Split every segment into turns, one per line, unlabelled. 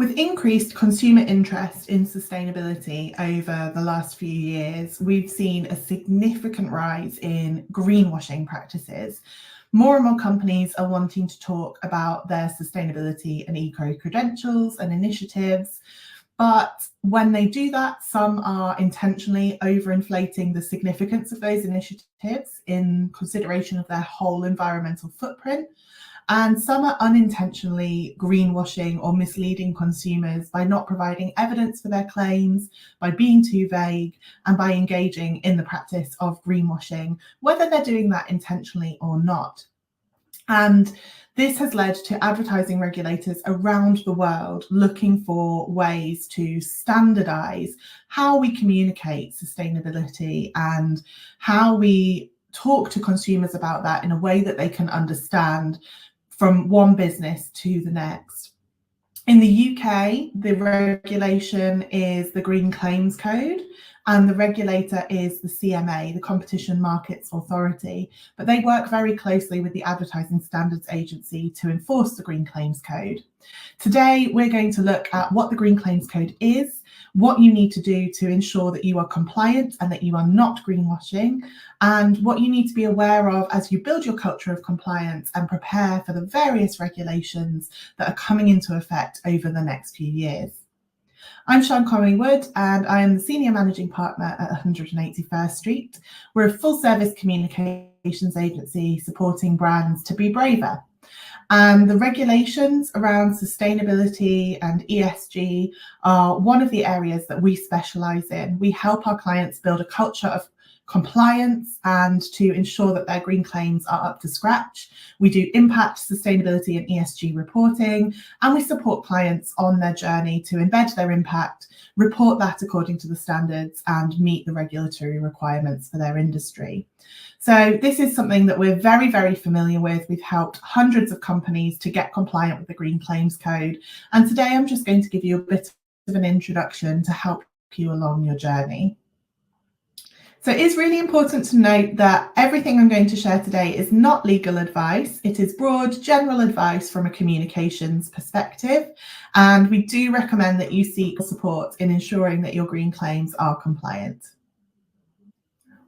With increased consumer interest in sustainability over the last few years, we've seen a significant rise in greenwashing practices. More and more companies are wanting to talk about their sustainability and eco-credentials and initiatives. But when they do that, some are intentionally overinflating the significance of those initiatives in consideration of their whole environmental footprint. And some are unintentionally greenwashing or misleading consumers by not providing evidence for their claims, by being too vague, and by engaging in the practice of greenwashing, whether they're doing that intentionally or not. And this has led to advertising regulators around the world looking for ways to standardize how we communicate sustainability and how we talk to consumers about that in a way that they can understand from one business to the next. In the UK, the regulation is the Green Claims Code, and the regulator is the CMA, the Competition Markets Authority, but they work very closely with the Advertising Standards Agency to enforce the Green Claims Code. Today, we're going to look at what the Green Claims Code is, what you need to do to ensure that you are compliant and that you are not greenwashing, and what you need to be aware of as you build your culture of compliance and prepare for the various regulations that are coming into effect over the next few years. I'm Sian Conway-Wood and I am the Senior Managing Partner at 181st Street. We're a full-service communications agency supporting brands to be braver. And the regulations around sustainability and ESG are one of the areas that we specialise in. We help our clients build a culture of compliance and to ensure that their green claims are up to scratch. We do impact, sustainability and ESG reporting, and we support clients on their journey to embed their impact, report that according to the standards and meet the regulatory requirements for their industry. So this is something that we're very, very familiar with. We've helped hundreds of companies to get compliant with the Green Claims Code. And today I'm just going to give you a bit of an introduction to help you along your journey. So it is really important to note that everything I'm going to share today is not legal advice. It is broad, general advice from a communications perspective. And we do recommend that you seek support in ensuring that your green claims are compliant.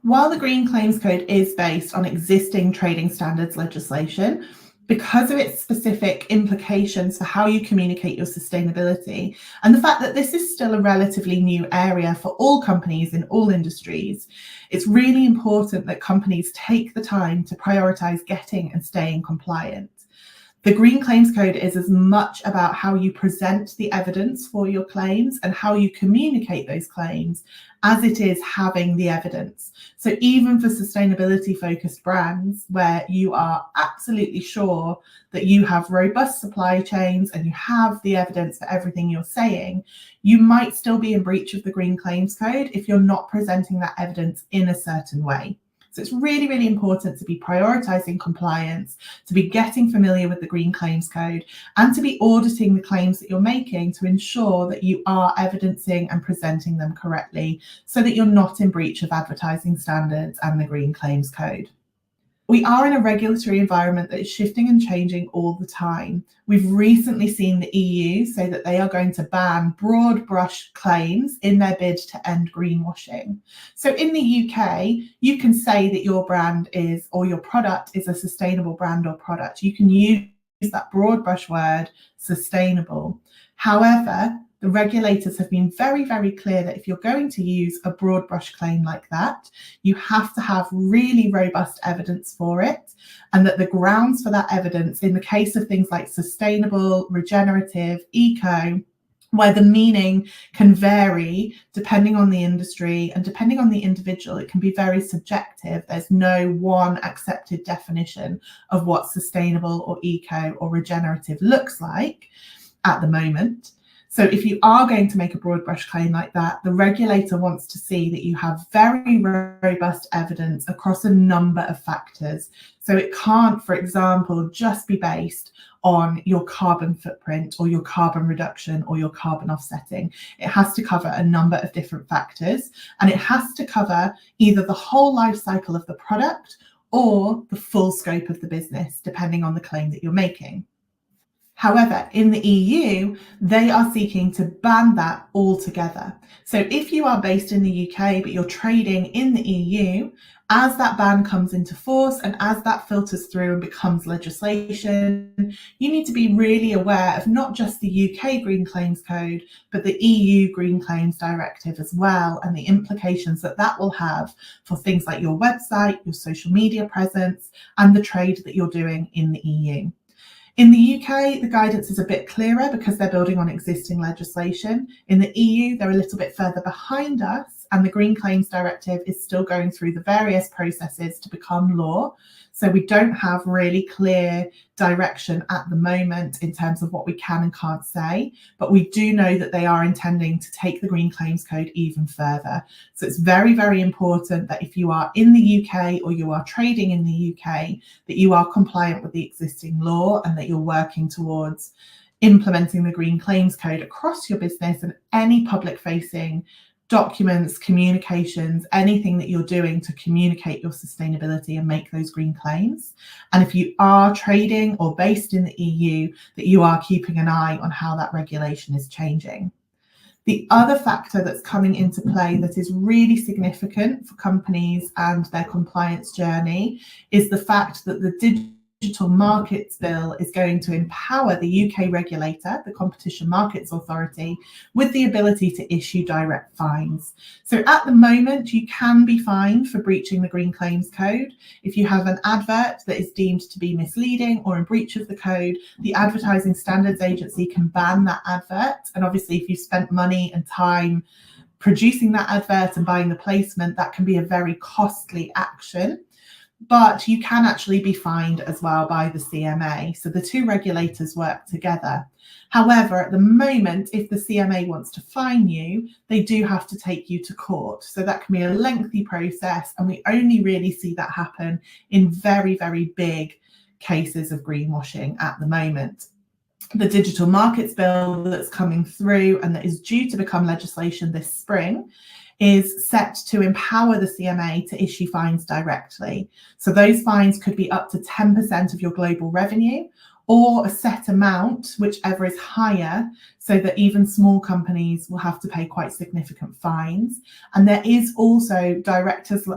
While the Green Claims Code is based on existing trading standards legislation, because of its specific implications for how you communicate your sustainability and the fact that this is still a relatively new area for all companies in all industries, it's really important that companies take the time to prioritise getting and staying compliant. The Green Claims Code is as much about how you present the evidence for your claims and how you communicate those claims as it is having the evidence. So even for sustainability focused brands where you are absolutely sure that you have robust supply chains and you have the evidence for everything you're saying, you might still be in breach of the Green Claims Code if you're not presenting that evidence in a certain way. So it's really, really important to be prioritising compliance, to be getting familiar with the Green Claims Code, and to be auditing the claims that you're making to ensure that you are evidencing and presenting them correctly so that you're not in breach of advertising standards and the Green Claims Code. We are in a regulatory environment that is shifting and changing all the time. We've recently seen the EU say that they are going to ban broad brush claims in their bid to end greenwashing. So in the UK, you can say that your brand is, or your product is a sustainable brand or product. You can use that broad brush word, sustainable. However, the regulators have been very, very clear that if you're going to use a broad brush claim like that, you have to have really robust evidence for it, and that the grounds for that evidence in the case of things like sustainable, regenerative, eco, where the meaning can vary depending on the industry and depending on the individual, it can be very subjective. There's no one accepted definition of what sustainable or eco or regenerative looks like at the moment. So if you are going to make a broad brush claim like that, the regulator wants to see that you have very robust evidence across a number of factors. So it can't, for example, just be based on your carbon footprint or your carbon reduction or your carbon offsetting. It has to cover a number of different factors, and it has to cover either the whole life cycle of the product or the full scope of the business, depending on the claim that you're making. However, in the EU, they are seeking to ban that altogether. So if you are based in the UK, but you're trading in the EU, as that ban comes into force and as that filters through and becomes legislation, you need to be really aware of not just the UK Green Claims Code, but the EU Green Claims Directive as well, and the implications that that will have for things like your website, your social media presence, and the trade that you're doing in the EU. In the UK, the guidance is a bit clearer because they're building on existing legislation. In the EU, they're a little bit further behind us, and the Green Claims Directive is still going through the various processes to become law. So we don't have really clear direction at the moment in terms of what we can and can't say, but we do know that they are intending to take the Green Claims Code even further. So it's very, very important that if you are in the UK or you are trading in the UK, that you are compliant with the existing law and that you're working towards implementing the Green Claims Code across your business and any public-facing documents, communications, anything that you're doing to communicate your sustainability and make those green claims. And if you are trading or based in the EU, that you are keeping an eye on how that regulation is changing. The other factor that's coming into play that is really significant for companies and their compliance journey is the fact that the Digital Markets Bill is going to empower the UK regulator, the Competition Markets Authority, with the ability to issue direct fines. So at the moment, you can be fined for breaching the Green Claims Code. If you have an advert that is deemed to be misleading or in breach of the code, the Advertising Standards Agency can ban that advert. And obviously, if you've spent money and time producing that advert and buying the placement, that can be a very costly action. But you can actually be fined as well by the CMA. So the two regulators work together. However, at the moment, if the CMA wants to fine you, they do have to take you to court. So that can be a lengthy process, and we only really see that happen in very, very big cases of greenwashing at the moment. The Digital Markets Bill that's coming through and that is due to become legislation this spring is set to empower the CMA to issue fines directly. So those fines could be up to 10% of your global revenue or a set amount, whichever is higher, so that even small companies will have to pay quite significant fines. And there is also directors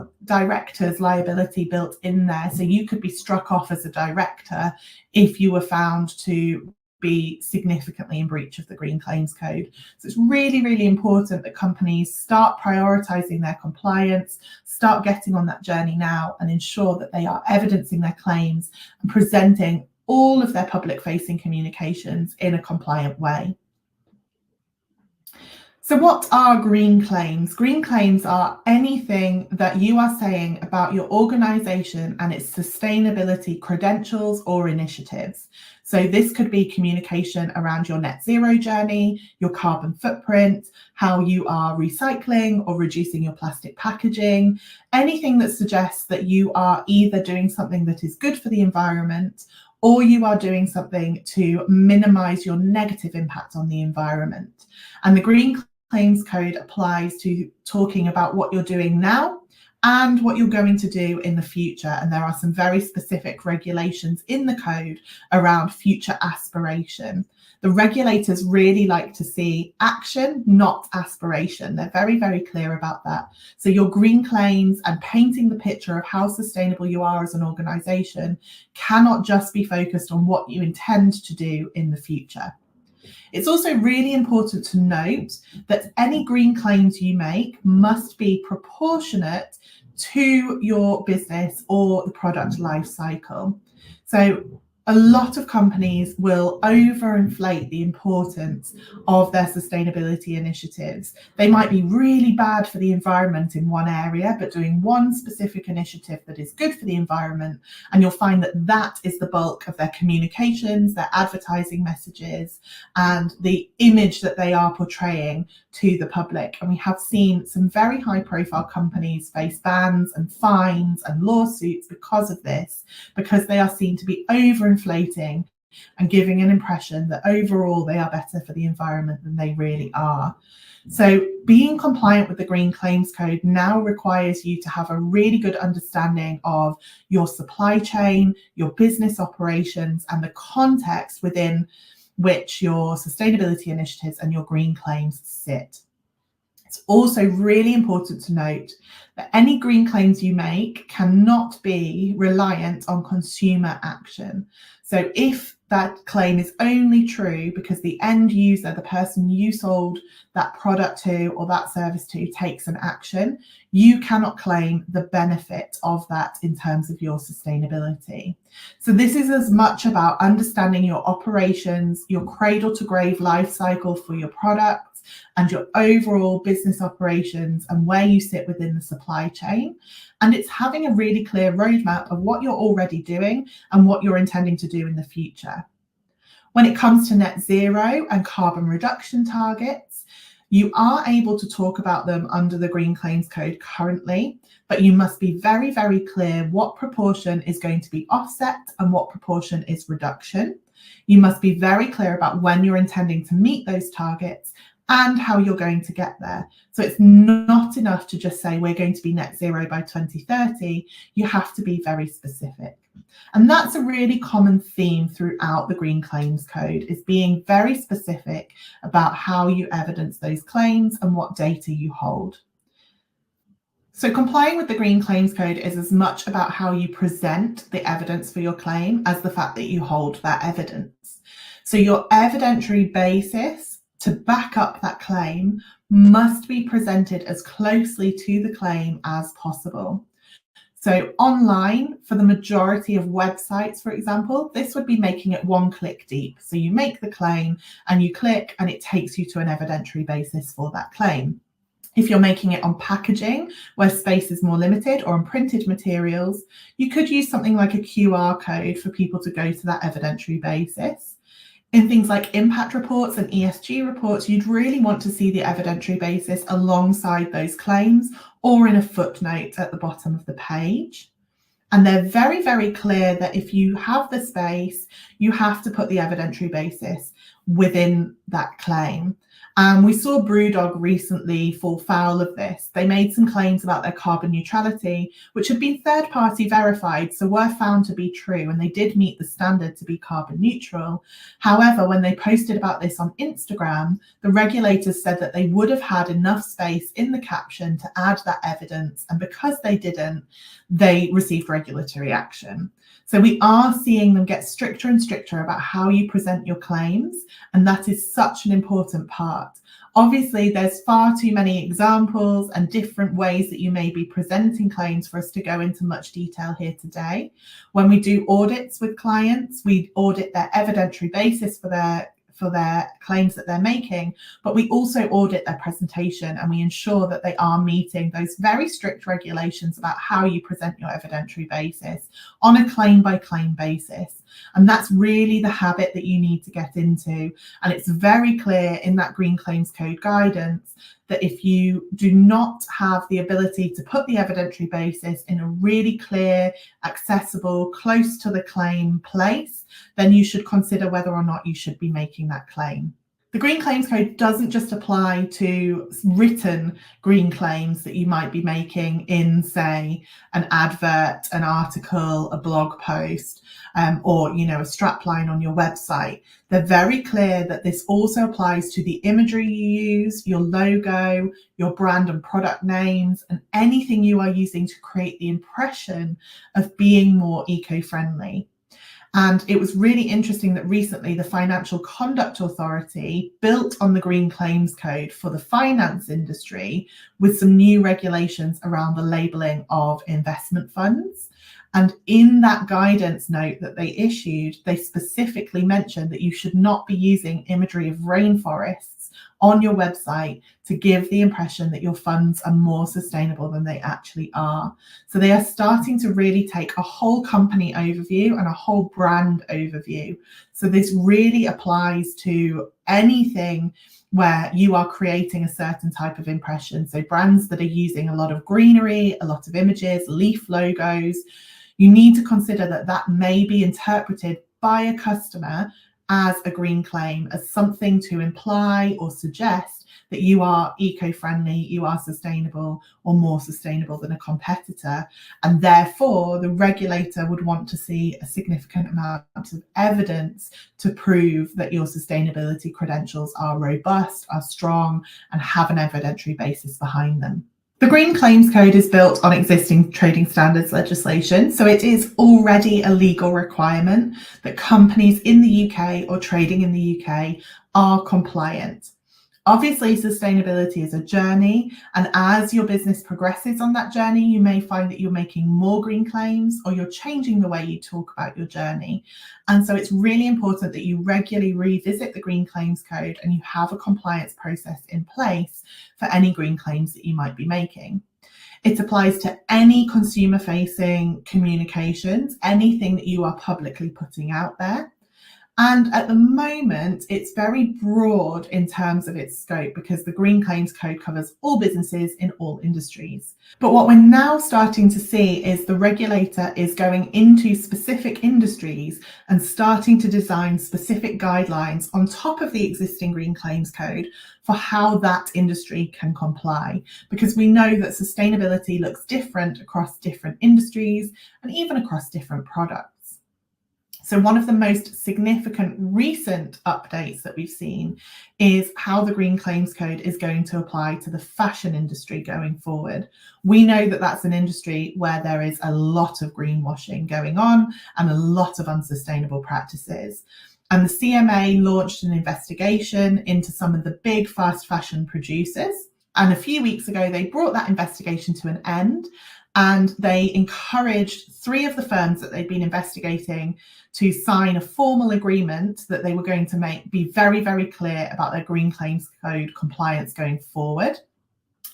liability built in there. So you could be struck off as a director if you were found to be significantly in breach of the Green Claims Code. So it's really, really important that companies start prioritizing their compliance, start getting on that journey now, and ensure that they are evidencing their claims and presenting all of their public-facing communications in a compliant way. So what are green claims? Green claims are anything that you are saying about your organization and its sustainability credentials or initiatives. So this could be communication around your net zero journey, your carbon footprint, how you are recycling or reducing your plastic packaging, anything that suggests that you are either doing something that is good for the environment or you are doing something to minimize your negative impact on the environment. And the Green Claims Code applies to talking about what you're doing now and what you're going to do in the future. And there are some very specific regulations in the code around future aspiration. The regulators really like to see action, not aspiration. They're very, very clear about that. So your green claims and painting the picture of how sustainable you are as an organization cannot just be focused on what you intend to do in the future. It's also really important to note that any green claims you make must be proportionate to your business or the product life cycle. So a lot of companies will overinflate the importance of their sustainability initiatives. They might be really bad for the environment in one area, but doing one specific initiative that is good for the environment. And you'll find that that is the bulk of their communications, their advertising messages, and the image that they are portraying to the public. And we have seen some very high profile companies face bans and fines and lawsuits because of this, because they are seen to be overinflating and giving an impression that overall they are better for the environment than they really are. So being compliant with the Green Claims Code now requires you to have a really good understanding of your supply chain, your business operations, and the context within which your sustainability initiatives and your green claims sit. It's also really important to note that any green claims you make cannot be reliant on consumer action. So if that claim is only true because the end user, the person you sold that product to or that service to, takes an action, you cannot claim the benefit of that in terms of your sustainability. So this is as much about understanding your operations, your cradle to grave life cycle for your products, and your overall business operations and where you sit within the supply chain. And it's having a really clear roadmap of what you're already doing and what you're intending to do in the future. When it comes to net zero and carbon reduction targets, you are able to talk about them under the Green Claims Code currently, but you must be very, very clear what proportion is going to be offset and what proportion is reduction. You must be very clear about when you're intending to meet those targets and how you're going to get there. So it's not enough to just say we're going to be net zero by 2030. You have to be very specific. And that's a really common theme throughout the Green Claims Code, is being very specific about how you evidence those claims and what data you hold. So complying with the Green Claims Code is as much about how you present the evidence for your claim as the fact that you hold that evidence. So your evidentiary basis to back up that claim must be presented as closely to the claim as possible. So online, for the majority of websites, for example, this would be making it one click deep. So you make the claim and you click and it takes you to an evidentiary basis for that claim. If you're making it on packaging, where space is more limited, or on printed materials, you could use something like a QR code for people to go to that evidentiary basis. In things like impact reports and ESG reports, you'd really want to see the evidentiary basis alongside those claims or in a footnote at the bottom of the page. And they're very, very clear that if you have the space, you have to put the evidentiary basis within that claim. And we saw Brewdog recently fall foul of this. They made some claims about their carbon neutrality, which had been third-party verified, so were found to be true, and they did meet the standard to be carbon neutral. However, when they posted about this on Instagram, the regulators said that they would have had enough space in the caption to add that evidence, and because they didn't, they received regulatory action. So we are seeing them get stricter and stricter about how you present your claims, and that is such an important part. Obviously, there's far too many examples and different ways that you may be presenting claims for us to go into much detail here today. When we do audits with clients, we audit their evidentiary basis for their claims that they're making, but we also audit their presentation and we ensure that they are meeting those very strict regulations about how you present your evidentiary basis on a claim by claim basis. And that's really the habit that you need to get into. And it's very clear in that Green Claims Code guidance that if you do not have the ability to put the evidentiary basis in a really clear, accessible, close to the claim place, then you should consider whether or not you should be making that claim. The Green Claims Code doesn't just apply to written green claims that you might be making in, say, an advert, an article, a blog post, or a strapline on your website. They're very clear that this also applies to the imagery you use, your logo, your brand and product names, and anything you are using to create the impression of being more eco-friendly. And it was really interesting that recently the Financial Conduct Authority built on the Green Claims Code for the finance industry with some new regulations around the labelling of investment funds. And in that guidance note that they issued, they specifically mentioned that you should not be using imagery of rainforests on your website to give the impression that your funds are more sustainable than they actually are. So they are starting to really take a whole company overview and a whole brand overview. So this really applies to anything where you are creating a certain type of impression. So brands that are using a lot of greenery, a lot of images, leaf logos, you need to consider that that may be interpreted by a customer as a green claim, as something to imply or suggest that you are eco-friendly, you are sustainable, or more sustainable than a competitor. And therefore, the regulator would want to see a significant amount of evidence to prove that your sustainability credentials are robust, are strong, and have an evidentiary basis behind them. The Green Claims Code is built on existing trading standards legislation, so it is already a legal requirement that companies in the UK or trading in the UK are compliant. Obviously, sustainability is a journey, and as your business progresses on that journey, you may find that you're making more green claims or you're changing the way you talk about your journey. And so it's really important that you regularly revisit the Green Claims Code and you have a compliance process in place for any green claims that you might be making. It applies to any consumer-facing communications, anything that you are publicly putting out there. And at the moment, it's very broad in terms of its scope because the Green Claims Code covers all businesses in all industries. But what we're now starting to see is the regulator is going into specific industries and starting to design specific guidelines on top of the existing Green Claims Code for how that industry can comply. Because we know that sustainability looks different across different industries and even across different products. So one of the most significant recent updates that we've seen is how the Green Claims Code is going to apply to the fashion industry going forward. We know that that's an industry where there is a lot of greenwashing going on and a lot of unsustainable practices. And the CMA launched an investigation into some of the big fast fashion producers. And a few weeks ago, they brought that investigation to an end. And they encouraged 3 of the firms that they'd been investigating to sign a formal agreement that they were going to be very, very clear about their Green Claims Code compliance going forward,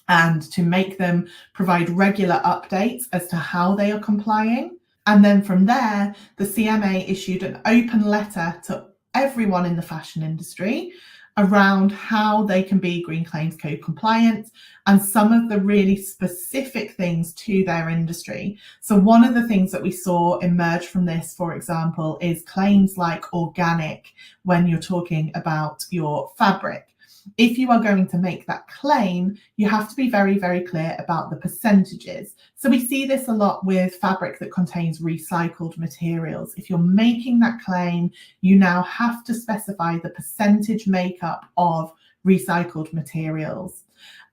and to make them provide regular updates as to how they are complying. And then from there, the CMA issued an open letter to everyone in the fashion industry around how they can be Green Claims Code compliant and some of the really specific things to their industry. So one of the things that we saw emerge from this, for example, is claims like organic when you're talking about your fabric. If you are going to make that claim, you have to be very, very clear about the percentages. So we see this a lot with fabric that contains recycled materials. If you're making that claim, you now have to specify the percentage makeup of recycled materials.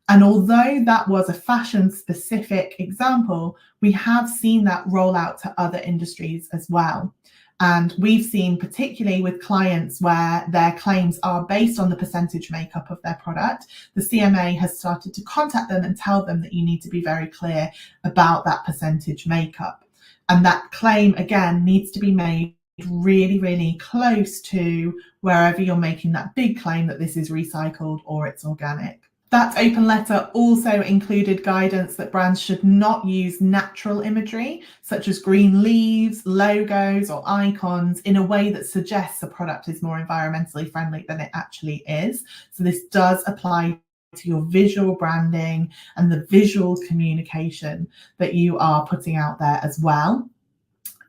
And although that was a fashion specific example, we have seen that roll out to other industries as well. And we've seen, particularly with clients where their claims are based on the percentage makeup of their product, the CMA has started to contact them and tell them that you need to be very clear about that percentage makeup. And that claim, again, needs to be made really, really close to wherever you're making that big claim that this is recycled or it's organic. That open letter also included guidance that brands should not use natural imagery, such as green leaves, logos, or icons, in a way that suggests a product is more environmentally friendly than it actually is. So this does apply to your visual branding and the visual communication that you are putting out there as well.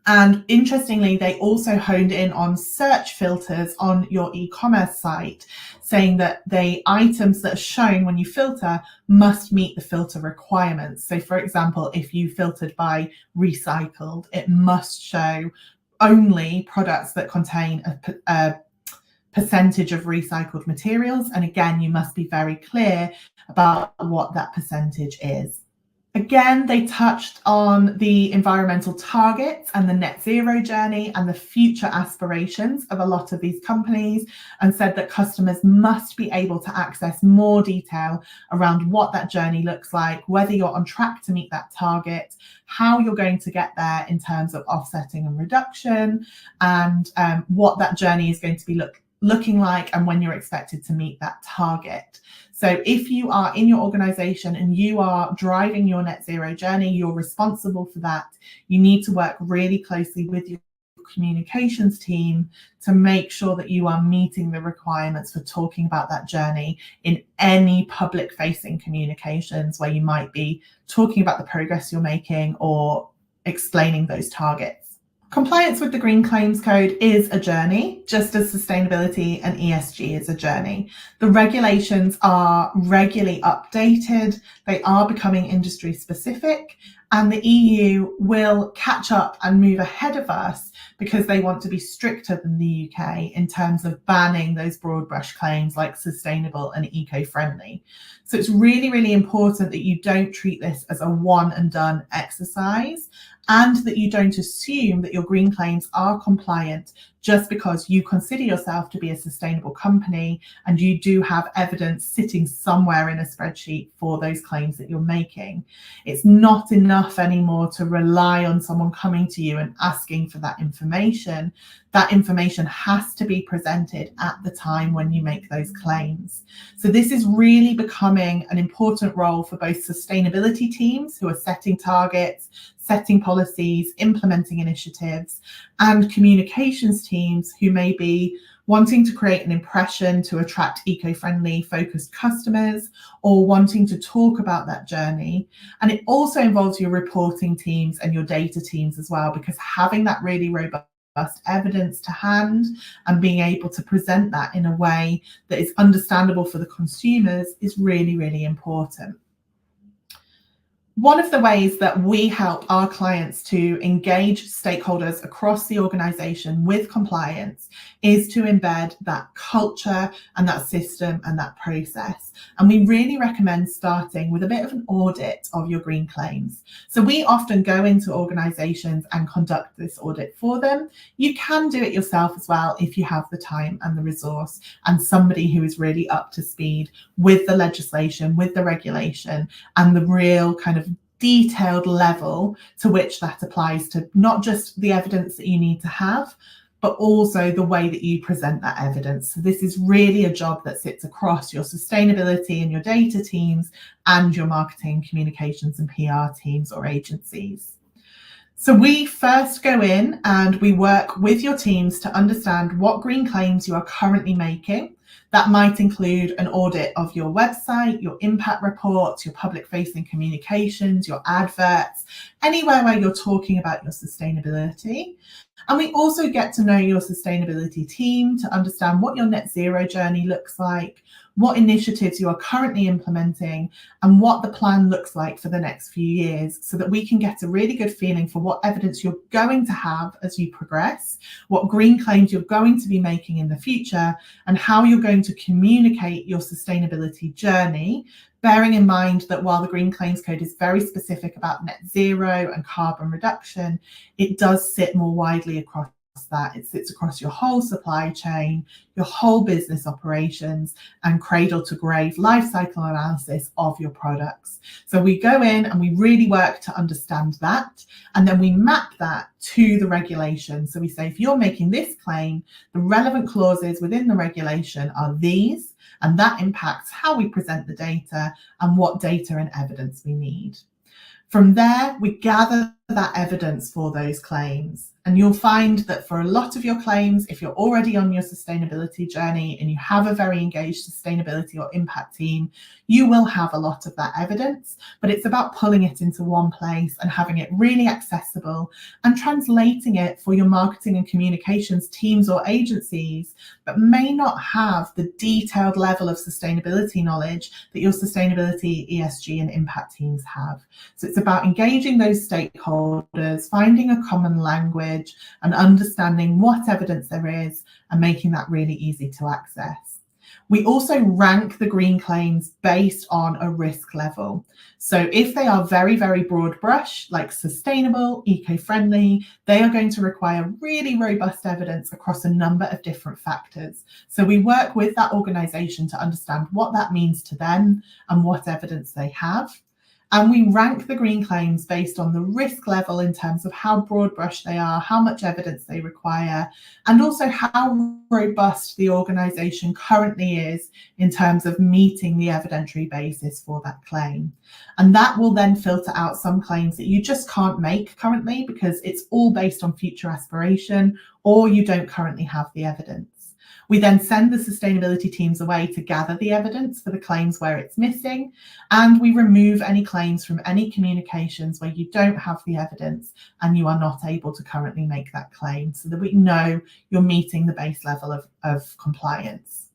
And interestingly, they also honed in on search filters on your e-commerce site, saying that the items that are shown when you filter must meet the filter requirements. So for example, if you filtered by recycled, it must show only products that contain a percentage of recycled materials. And again, you must be very clear about what that percentage is. Again, they touched on the environmental targets and the net zero journey and the future aspirations of a lot of these companies, and said that customers must be able to access more detail around what that journey looks like, whether you're on track to meet that target, how you're going to get there in terms of offsetting and reduction, and what that journey is going to be looking like and when you're expected to meet that target. So if you are in your organization and you are driving your net zero journey, you're responsible for that. You need to work really closely with your communications team to make sure that you are meeting the requirements for talking about that journey in any public facing communications where you might be talking about the progress you're making or explaining those targets. Compliance with the Green Claims Code is a journey, just as sustainability and ESG is a journey. The regulations are regularly updated, they are becoming industry specific, and the EU will catch up and move ahead of us because they want to be stricter than the UK in terms of banning those broad brush claims like sustainable and eco-friendly. So it's really, really important that you don't treat this as a one and done exercise, and that you don't assume that your green claims are compliant just because you consider yourself to be a sustainable company and you do have evidence sitting somewhere in a spreadsheet for those claims that you're making. It's not enough anymore to rely on someone coming to you and asking for that information. That information has to be presented at the time when you make those claims. So this is really becoming an important role for both sustainability teams who are setting targets, setting policies, implementing initiatives, and communications teams who may be wanting to create an impression to attract eco-friendly focused customers or wanting to talk about that journey. And it also involves your reporting teams and your data teams as well, because having that really robust evidence to hand and being able to present that in a way that is understandable for the consumers is really, really important. One of the ways that we help our clients to engage stakeholders across the organisation with compliance is to embed that culture and that system and that process. And we really recommend starting with a bit of an audit of your green claims. So we often go into organisations and conduct this audit for them. You can do it yourself as well if you have the time and the resource and somebody who is really up to speed with the legislation, with the regulation, and the real kind of detailed level to which that applies to not just the evidence that you need to have, but also the way that you present that evidence. So this is really a job that sits across your sustainability and your data teams and your marketing, communications and PR teams or agencies. So we first go in and we work with your teams to understand what green claims you are currently making. That might include an audit of your website, your impact reports, your public-facing communications, your adverts, anywhere where you're talking about your sustainability. And we also get to know your sustainability team to understand what your net zero journey looks like, what initiatives you are currently implementing, and what the plan looks like for the next few years, so that we can get a really good feeling for what evidence you're going to have as you progress, what green claims you're going to be making in the future, and how you're going to communicate your sustainability journey, bearing in mind that while the Green Claims Code is very specific about net zero and carbon reduction, it does sit more widely across that. It sits across your whole supply chain, your whole business operations, and cradle to grave life cycle analysis of your products. So we go in and we really work to understand that, and then we map that to the regulation. So we say, if you're making this claim, the relevant clauses within the regulation are these, and that impacts how we present the data and what data and evidence we need. From there, we gather that evidence for those claims. And you'll find that for a lot of your claims, if you're already on your sustainability journey and you have a very engaged sustainability or impact team, you will have a lot of that evidence, but it's about pulling it into one place and having it really accessible and translating it for your marketing and communications teams or agencies that may not have the detailed level of sustainability knowledge that your sustainability, ESG and impact teams have. So it's about engaging those stakeholders, finding a common language, and understanding what evidence there is and making that really easy to access. We also rank the green claims based on a risk level. So if they are very, very broad brush, like sustainable, eco-friendly, they are going to require really robust evidence across a number of different factors. So we work with that organisation to understand what that means to them and what evidence they have. And we rank the green claims based on the risk level in terms of how broad brush they are, how much evidence they require, and also how robust the organisation currently is in terms of meeting the evidentiary basis for that claim. And that will then filter out some claims that you just can't make currently because it's all based on future aspiration or you don't currently have the evidence. We then send the sustainability teams away to gather the evidence for the claims where it's missing, and we remove any claims from any communications where you don't have the evidence and you are not able to currently make that claim, so that we know you're meeting the base level of compliance.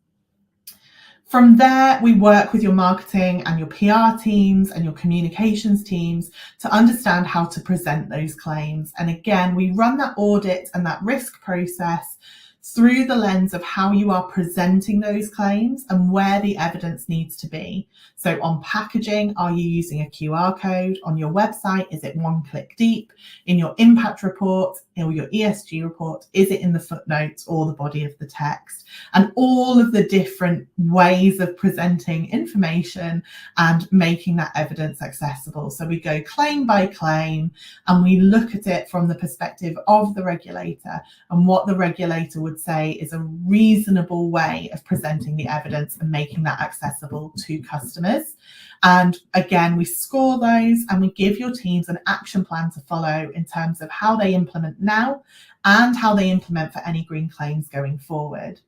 From there, we work with your marketing and your PR teams and your communications teams to understand how to present those claims. And again, we run that audit and that risk process through the lens of how you are presenting those claims and where the evidence needs to be. So on packaging, are you using a QR code? On your website, is it one click deep? In your impact report or your ESG report, is it in the footnotes or the body of the text? And all of the different ways of presenting information and making that evidence accessible. So we go claim by claim and we look at it from the perspective of the regulator and what the regulator would say is a reasonable way of presenting the evidence and making that accessible to customers. And again, we score those and we give your teams an action plan to follow in terms of how they implement now and how they implement for any green claims going forward.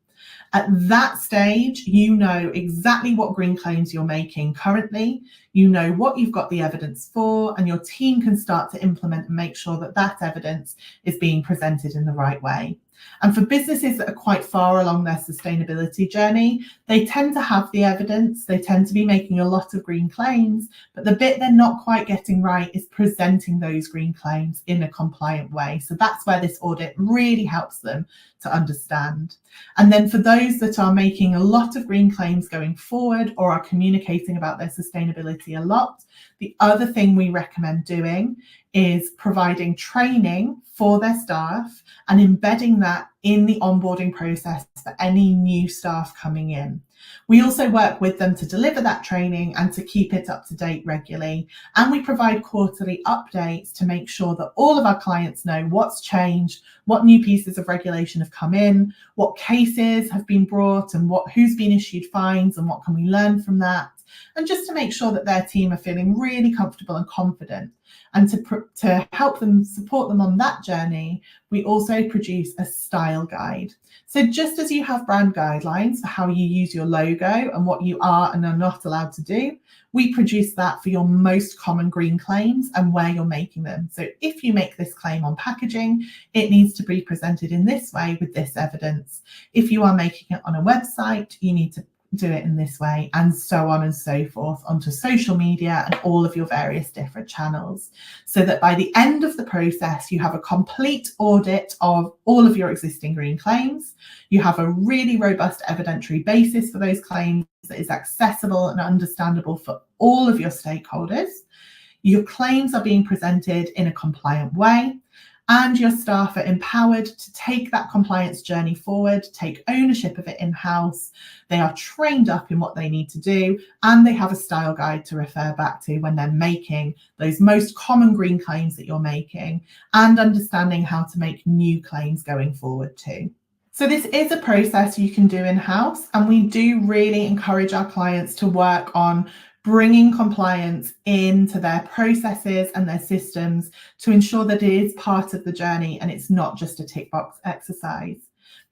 At that stage, you know exactly what green claims you're making currently, you know what you've got the evidence for, and your team can start to implement and make sure that that evidence is being presented in the right way. And for businesses that are quite far along their sustainability journey, they tend to have the evidence, they tend to be making a lot of green claims, but the bit they're not quite getting right is presenting those green claims in a compliant way. So that's where this audit really helps them to understand. And then for those that are making a lot of green claims going forward or are communicating about their sustainability a lot, the other thing we recommend doing is providing training for their staff and embedding that in the onboarding process for any new staff coming in. We also work with them to deliver that training and to keep it up to date regularly. And we provide quarterly updates to make sure that all of our clients know what's changed, what new pieces of regulation have come in, what cases have been brought and who's been issued fines and what can we learn from that. And just to make sure that their team are feeling really comfortable and confident. And to help them, support them on that journey, we also produce a style guide. So just as you have brand guidelines for how you use your logo and what you are and are not allowed to do, we produce that for your most common green claims and where you're making them. So if you make this claim on packaging, it needs to be presented in this way with this evidence. If you are making it on a website, you need to do it in this way, and so on and so forth, onto social media and all of your various different channels, so that by the end of the process, you have a complete audit of all of your existing green claims. You have a really robust evidentiary basis for those claims that is accessible and understandable for all of your stakeholders. Your claims are being presented in a compliant way, and your staff are empowered to take that compliance journey forward, take ownership of it in-house. They are trained up in what they need to do, and they have a style guide to refer back to when they're making those most common green claims that you're making and understanding how to make new claims going forward too. So this is a process you can do in-house, and we do really encourage our clients to work on bringing compliance into their processes and their systems to ensure that it is part of the journey and it's not just a tick box exercise.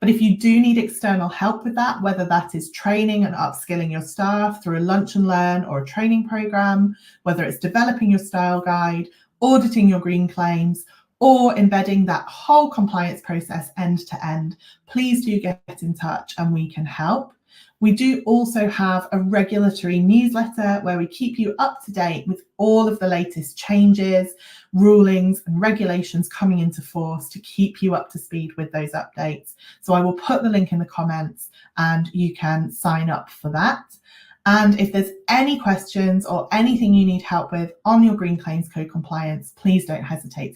But if you do need external help with that, whether that is training and upskilling your staff through a lunch and learn or a training program, whether it's developing your style guide, auditing your green claims, or embedding that whole compliance process end to end, please do get in touch and we can help. We do also have a regulatory newsletter where we keep you up to date with all of the latest changes, rulings and regulations coming into force to keep you up to speed with those updates. So I will put the link in the comments and you can sign up for that. And if there's any questions or anything you need help with on your Green Claims Code compliance, please don't hesitate to